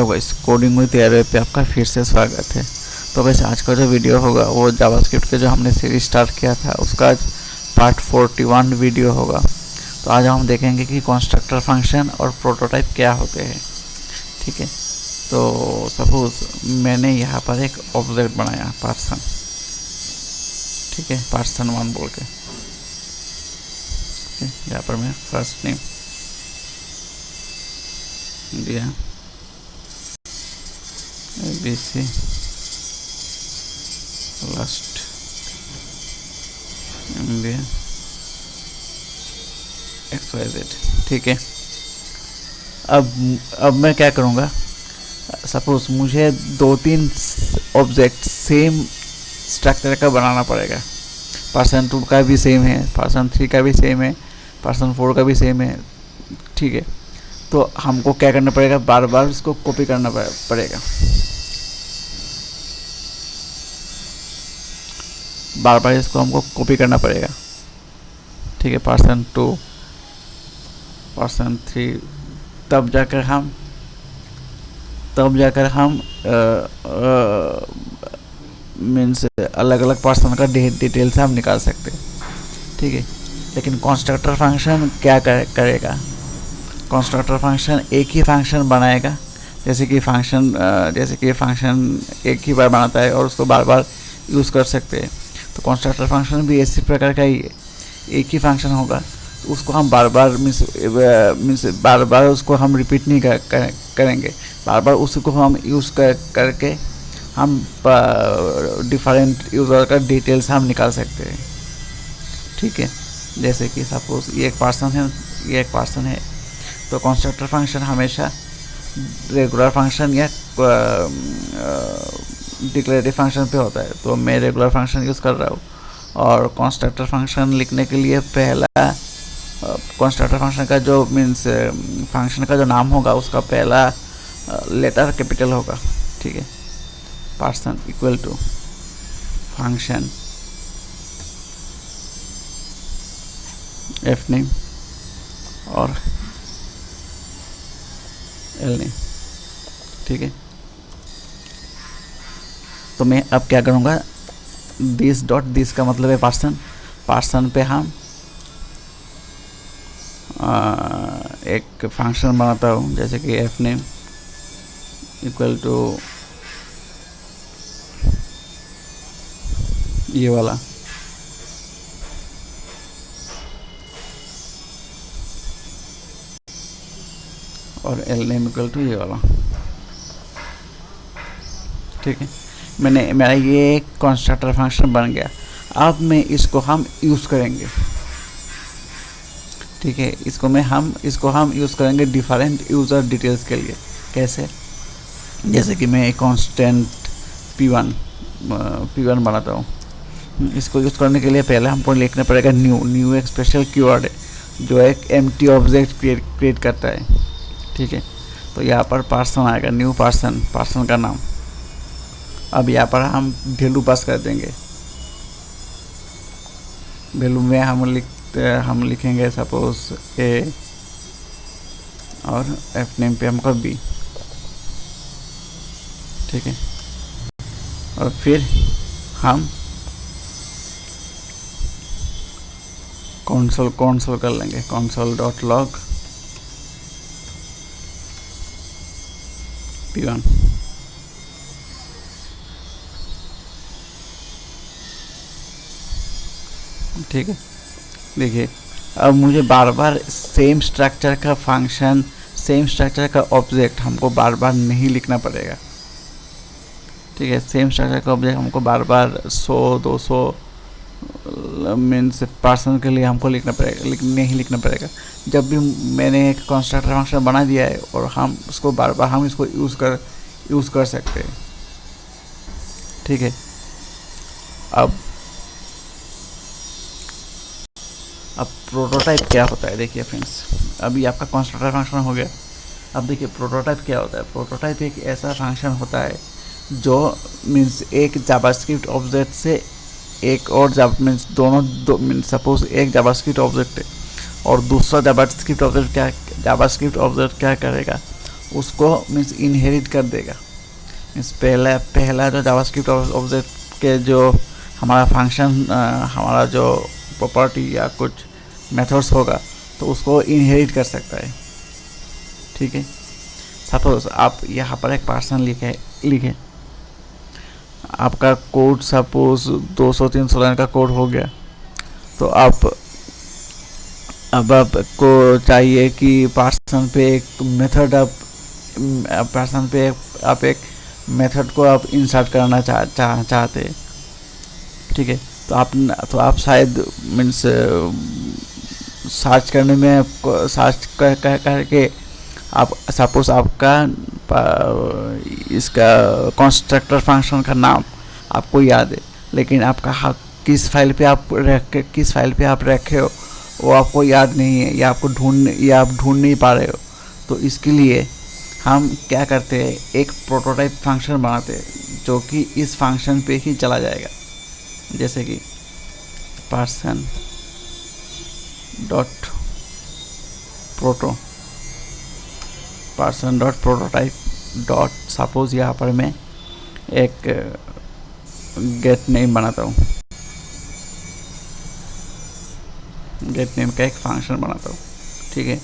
तो guys coding with ARY पे आपका फिर से स्वागत है। तो वैसे आज का जो वीडियो होगा वो जावास्क्रिप्ट के जो हमने सीरीज स्टार्ट किया था उसका आज पार्ट 41 वीडियो होगा। तो आज हम देखेंगे कि कंस्ट्रक्टर फंक्शन और प्रोटोटाइप क्या होते हैं। ठीक है, तो सपोज मैंने यहाँ पर एक ऑब्जेक्ट बनाया पर्सन, ठीक है, पर्सन 1 बोल के। यहाँ पर मैं फर्स्ट नेम दिया ABC, लास्ट दिया XYZ। ठीक है, अब मैं क्या करूँगा, सपोज मुझे 2-3 ऑब्जेक्ट सेम स्ट्रक्चर का बनाना पड़ेगा। पर्सन 2 का भी सेम है, पर्सन 3 का भी सेम है, पर्सन 4 का भी सेम है। ठीक है, तो हमको क्या करना पड़ेगा, बार बार इसको कॉपी करना पड़ेगा, बार बार इसको हमको कॉपी करना पड़ेगा। ठीक है, पर्सन 2, पर्सन 3, तब जाकर हम मीन्स अलग अलग पर्सन का डिटेल्स हम निकाल सकते हैं। ठीक है, लेकिन कंस्ट्रक्टर फंक्शन क्या करेगा, कंस्ट्रक्टर फंक्शन एक ही फंक्शन बनाएगा। जैसे कि फंक्शन एक ही बार बनाता है और उसको बार बार यूज़ कर सकते हैं, तो कंस्ट्रक्टर फंक्शन भी इसी प्रकार का ही है। एक ही फंक्शन होगा, तो उसको हम बार बार उसको हम रिपीट नहीं करेंगे। बार बार उसको हम यूज़ करके हम डिफरेंट यूज़र का डिटेल्स हम निकाल सकते हैं। ठीक है, जैसे कि सपोज ये एक पर्सन है, तो कंस्ट्रक्टर फंक्शन हमेशा रेगुलर फंक्शन या डिक्लेरेटिव फंक्शन पे होता है। तो मैं रेगुलर फंक्शन यूज़ कर रहा हूँ, और कंस्ट्रक्टर फंक्शन लिखने के लिए पहला कंस्ट्रक्टर फंक्शन का जो मीन्स फंक्शन का जो नाम होगा उसका पहला लेटर कैपिटल होगा। ठीक है, person equal to function F name और एल नेम। ठीक है, तो मैं अब क्या करूँगा, दिस का मतलब है पर्सन पे हम एक फंक्शन बनाता हूँ, जैसे कि एफ नेम इक्वल टू ये वाला, और एल नेम इक्वल टू ये वाला। ठीक है, मेरा ये कंस्ट्रक्टर फंक्शन बन गया। अब मैं इसको हम यूज़ करेंगे। ठीक है, इसको हम यूज़ करेंगे डिफरेंट यूज़र डिटेल्स के लिए। कैसे, जैसे कि मैं एक कांस्टेंट P1 बनाता हूँ। इसको यूज़ करने के लिए पहले हमको लिखना पड़ेगा न्यू एक स्पेशल कीवर्ड है जो एक एम्प्टी ऑब्जेक्ट क्रिएट करता है। ठीक है, तो यहाँ पर पर्सन आएगा, न्यू पर्सन का नाम। अब यहाँ पर हम वैल्यू पास कर देंगे। वैल्यू में हम लिखेंगे सपोज ए, और एफ नेम पे हमको B। ठीक है, और फिर हम console कर लेंगे, console.log P1। ठीक है, देखिए अब मुझे बार बार सेम स्ट्रक्चर का फंक्शन, सेम स्ट्रक्चर का ऑब्जेक्ट हमको बार बार नहीं लिखना पड़ेगा। ठीक है, सेम स्ट्रक्चर का ऑब्जेक्ट हमको बार बार 100-200 मीन्स पर्सन के लिए हमको नहीं लिखना पड़ेगा। जब भी मैंने एक कंस्ट्रक्टर फंक्शन बना दिया है और हम उसको बार बार हम इसको यूज़ कर सकते हैं। ठीक है, अब प्रोटोटाइप क्या होता है, देखिए फ्रेंड्स, अभी आपका कंस्ट्रक्टर फंक्शन हो गया। अब देखिए प्रोटोटाइप क्या होता है। प्रोटोटाइप एक ऐसा फंक्शन होता है जो मीन्स एक जावास्क्रिप्ट ऑब्जेक्ट से एक और सपोज एक जावास्क्रिप्ट ऑब्जेक्ट है और दूसरा जावास्क्रिप्ट ऑब्जेक्ट क्या करेगा, उसको मीन्स इनहेरिट कर देगा। मीन्स पहला जो जावास्क्रिप्ट ऑब्जेक्ट के जो हमारा फंक्शन, हमारा जो प्रॉपर्टी या कुछ मेथड्स होगा तो उसको इनहेरिट कर सकता है। ठीक है, सपोज आप यहाँ पर एक पर्सन लिखे आपका कोड सपोज 200-300 लाइन का कोड हो गया, तो अब आपको चाहिए कि पर्सन पे एक मेथड पर्सन पे आप एक मेथड को आप इंसर्ट करना चाहते हैं। ठीक है, तो आप शायद मीन्स सर्च करने में सर्च करके आप सपोज आपका इसका कंस्ट्रक्टर फंक्शन का नाम आपको याद है, लेकिन आपका किस फाइल पे आप रखे हो वो आपको याद नहीं है, या आप ढूंढ नहीं पा रहे हो। तो इसके लिए हम क्या करते हैं, एक प्रोटोटाइप फंक्शन बनाते हैं जो कि इस फंक्शन पे ही चला जाएगा। जैसे कि person dot prototype dot suppose यहाँ पर मैं एक गेट नेम बनाता हूँ, गेट नेम का एक फंक्शन बनाता हूँ। ठीक है,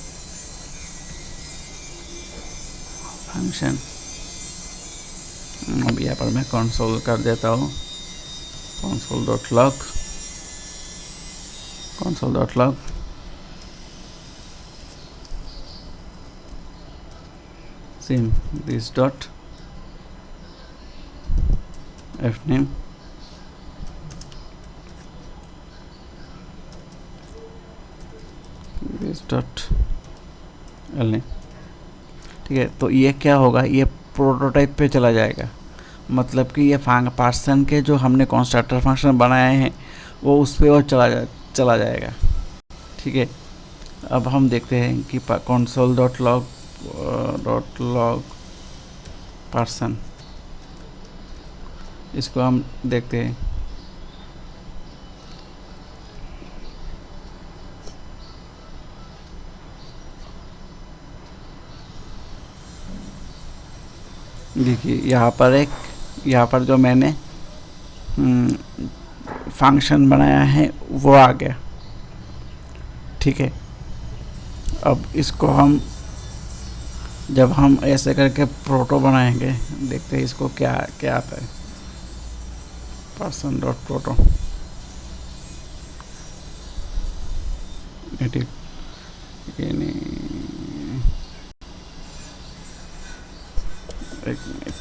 फंक्शन अब यहाँ पर मैं कंसोल कर देता हूँ, console dot log sim this dot fname this dot lname। ठीक है, तो ये क्या होगा, ये प्रोटोटाइप पे चला जाएगा। मतलब कि ये पर्सन के जो हमने कंस्ट्रक्टर फंक्शन बनाए हैं वो उस पर चला जाएगा। ठीक है, अब हम देखते हैं कि console dot log पर्सन, इसको हम देखते हैं। देखिए यहाँ पर जो मैंने फंक्शन बनाया है वो आ गया। ठीक है, अब इसको जब हम ऐसे करके प्रोटो बनाएंगे, देखते हैं इसको क्या आता है। पर्सन डॉट प्रोटो नेटिव एक मिनट,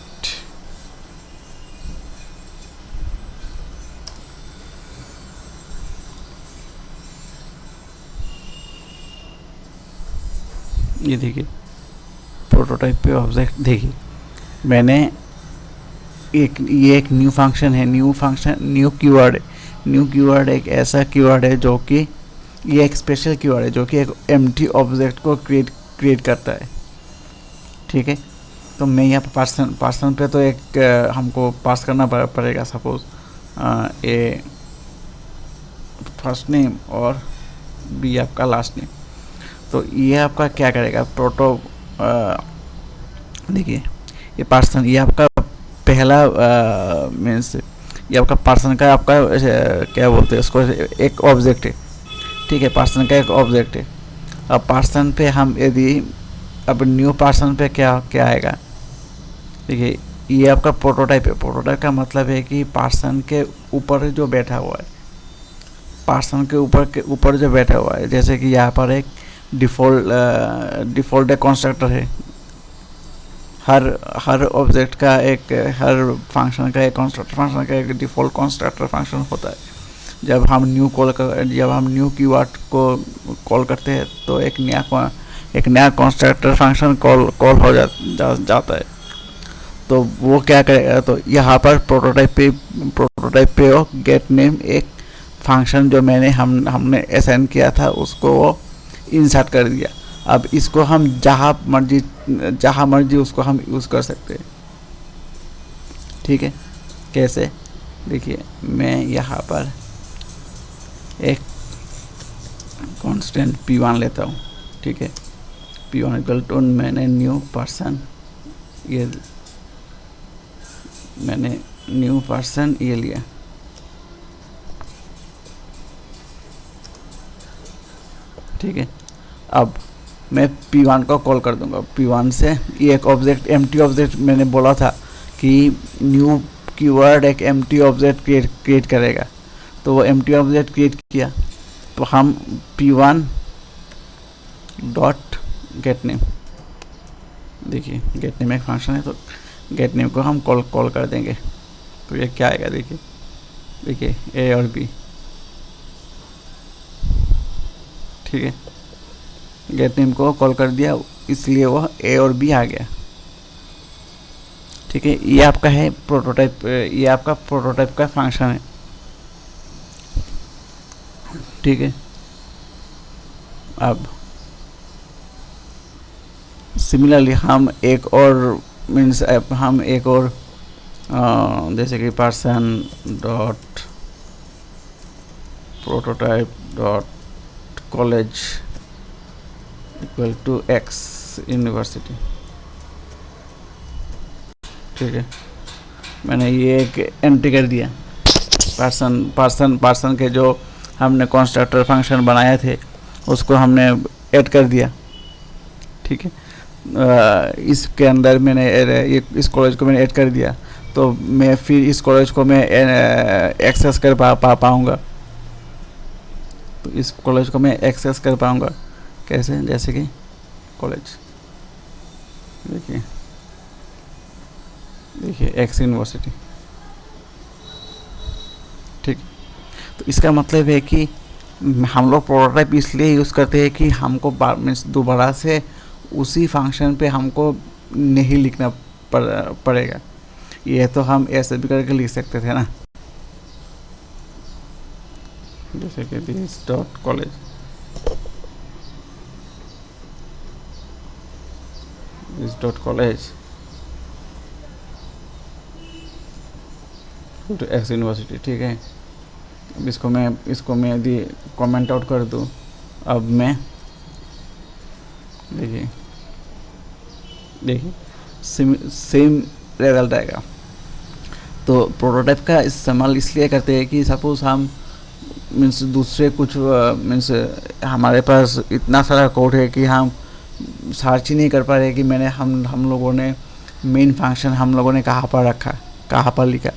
ये देखिए प्रोटोटाइप पे ऑब्जेक्ट। देखिए मैंने ये एक न्यू फंक्शन है, न्यू कीवर्ड एक ऐसा कीवर्ड है जो कि ये एक स्पेशल कीवर्ड है जो कि एक एम्प्टी ऑब्जेक्ट को क्रिएट करता है। ठीक है, तो मैं यहाँ पर पर्सन पे तो एक हमको पास करना पड़ेगा। सपोज ए फर्स्ट नेम और बी आपका लास्ट नेम। तो ये आपका क्या करेगा, प्रोटो देखिए ये पर्सन, ये आपका पहला मीन्स ये आपका पर्सन का आपका क्या बोलते हैं उसको, एक ऑब्जेक्ट है। ठीक है, पर्सन का एक ऑब्जेक्ट है। अब पर्सन पे हम यदि अब न्यू पर्सन पे क्या आएगा, देखिए ये आपका प्रोटोटाइप है। प्रोटोटाइप का मतलब है कि पर्सन के ऊपर जो बैठा हुआ है, पर्सन के ऊपर जो बैठा हुआ है। जैसे कि यहाँ पर एक डिफ़ॉल्ट कंस्ट्रक्टर है। हर ऑब्जेक्ट का हर फंक्शन का एक कंस्ट्रक्टर फंक्शन का एक डिफ़ॉल्ट कंस्ट्रक्टर फंक्शन होता है। जब हम न्यू कीवर्ड को कॉल करते हैं तो एक नया कंस्ट्रक्टर फंक्शन कॉल हो जाता है। तो वो क्या करेगा, तो यहाँ पर प्रोटोटाइप पे हो गेट नेम एक फंक्शन जो हमने असाइन किया था उसको वो इंसर्ट कर दिया। अब इसको हम जहाँ मर्जी उसको हम यूज़ कर सकते हैं। ठीक है, कैसे, देखिए मैं यहाँ पर एक कांस्टेंट p1 लेता हूँ। ठीक है, P1 इक्वल टू मैंने न्यू पर्सन ये लिया। ठीक है, अब मैं P1 को कॉल कर दूंगा। P1 से ये एक ऑब्जेक्ट एम्प्टी ऑब्जेक्ट मैंने बोला था कि न्यू कीवर्ड एक एम्प्टी ऑब्जेक्ट क्रिएट करेगा, तो वो एम्प्टी ऑब्जेक्ट क्रिएट किया। तो हम P1 डॉट गेट नेम, देखिए गेट नेम एक फंक्शन है, तो गेट नेम को हम कॉल कर देंगे। तो ये क्या आएगा, देखिए ए और बी। ठीक है, गेट नेम को कॉल कर दिया, इसलिए वह ए और बी आ गया। ठीक है, ये आपका है प्रोटोटाइप, ये आपका प्रोटोटाइप का फंक्शन है। ठीक है, अब सिमिलरली हम एक और जैसे कि person dot prototype dot college equal to X university. ठीक है, मैंने ये एक एंट्री कर दिया। पर्सन के जो हमने कंस्ट्रक्टर फंक्शन बनाए थे उसको हमने ऐड कर दिया। ठीक है, इसके अंदर मैंने इस कॉलेज को मैंने ऐड कर दिया, तो मैं फिर इस कॉलेज को मैं एक्सेस कर पाऊँगा। तो इस कॉलेज को मैं एक्सेस कर पाऊँगा कैसे, जैसे कि कॉलेज देखिए एक्स यूनिवर्सिटी। ठीक, तो इसका मतलब है कि हम लोग प्रोटोटाइप इसलिए यूज़ करते हैं कि हमको दोबारा से उसी फंक्शन पे हमको नहीं लिखना पड़ेगा। ये तो हम ऐसे भी करके लिख सकते थे ना, जैसे कि this dot college to X university. ठीक है, अब इसको मैं यदि कमेंट आउट कर दूँ, अब मैं देखिए सेम रिजल्ट आएगा। तो प्रोटोटाइप का इस्तेमाल इसलिए करते हैं कि सपोज हम दूसरे कुछ हमारे पास इतना सारा कोड है कि हम सर्च ही नहीं कर पा रहे कि हम लोगों ने मेन फंक्शन हम लोगों ने कहाँ पर रखा, कहाँ पर लिखा।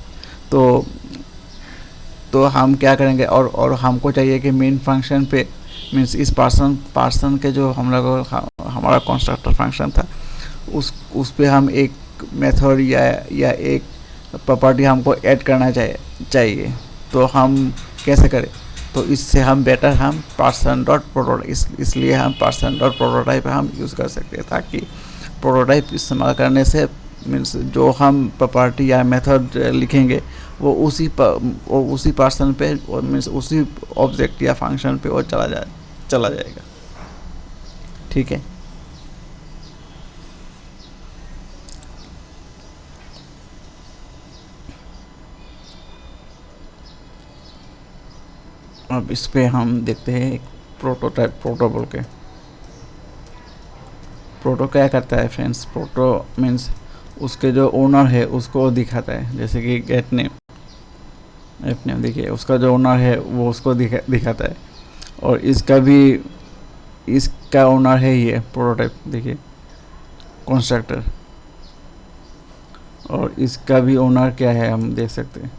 तो हम क्या करेंगे, और हमको चाहिए कि मेन फंक्शन पे इस पर्सन के जो हमारा कंस्ट्रक्टर फंक्शन था उस पे हम एक मेथड या एक प्रॉपर्टी हमको ऐड करना चाहिए। तो हम कैसे करें, तो इससे हम पर्सन डॉट प्रोटोटाइप, इसलिए हम पर्सन डॉट प्रोटोटाइप हम यूज़ कर सकते हैं, ताकि प्रोटोटाइप इस्तेमाल करने से जो हम प्रॉपर्टी या मेथड लिखेंगे वो उसी पर्सन पे उसी ऑब्जेक्ट या फंक्शन पे वो चला जाएगा। ठीक है, अब इस पे हम देखते हैं एक प्रोटो के। प्रोटो क्या करता है फ्रेंड्स, प्रोटो मीन्स उसके जो ओनर है उसको दिखाता है, जैसे कि गेट नेम देखिए उसका जो ओनर है वो उसको दिखाता है, और इसका ओनर है ये प्रोटोटाइप, देखिए कंस्ट्रक्टर, और इसका भी ओनर क्या है हम देख सकते हैं।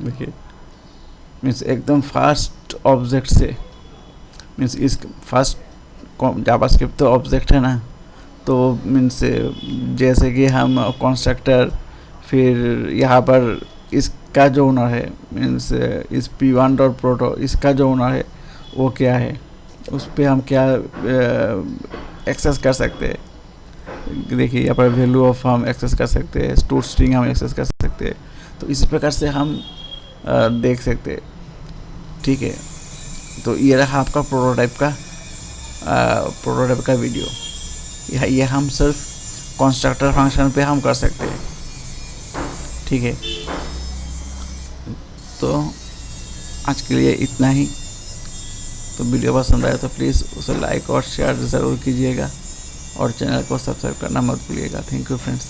देखिए मीन्स एकदम फास्ट ऑब्जेक्ट से इस फास्ट जावास्क्रिप्ट तो ऑब्जेक्ट है ना, तो मीन्स जैसे कि हम कंस्ट्रक्टर, फिर यहाँ पर इसका जो ओनर है मीन्स इस P1 डॉट प्रोटो, इसका जो ओनर है वो क्या है, उस पर हम क्या एक्सेस कर सकते हैं। देखिए यहाँ पर वैल्यू ऑफ हम एक्सेस कर सकते हैं, स्टोर स्ट्रिंग हम एक्सेस कर सकते हैं। तो इसी प्रकार से हम देख सकते हैं। ठीक है, तो ये रहा आपका प्रोटोटाइप का वीडियो। ये हम सिर्फ कंस्ट्रक्टर फंक्शन पे हम कर सकते हैं। ठीक है, तो आज के लिए इतना ही। तो वीडियो पसंद आया तो प्लीज़ उसे लाइक और शेयर ज़रूर कीजिएगा और चैनल को सब्सक्राइब करना मत भूलिएगा। Thank you friends.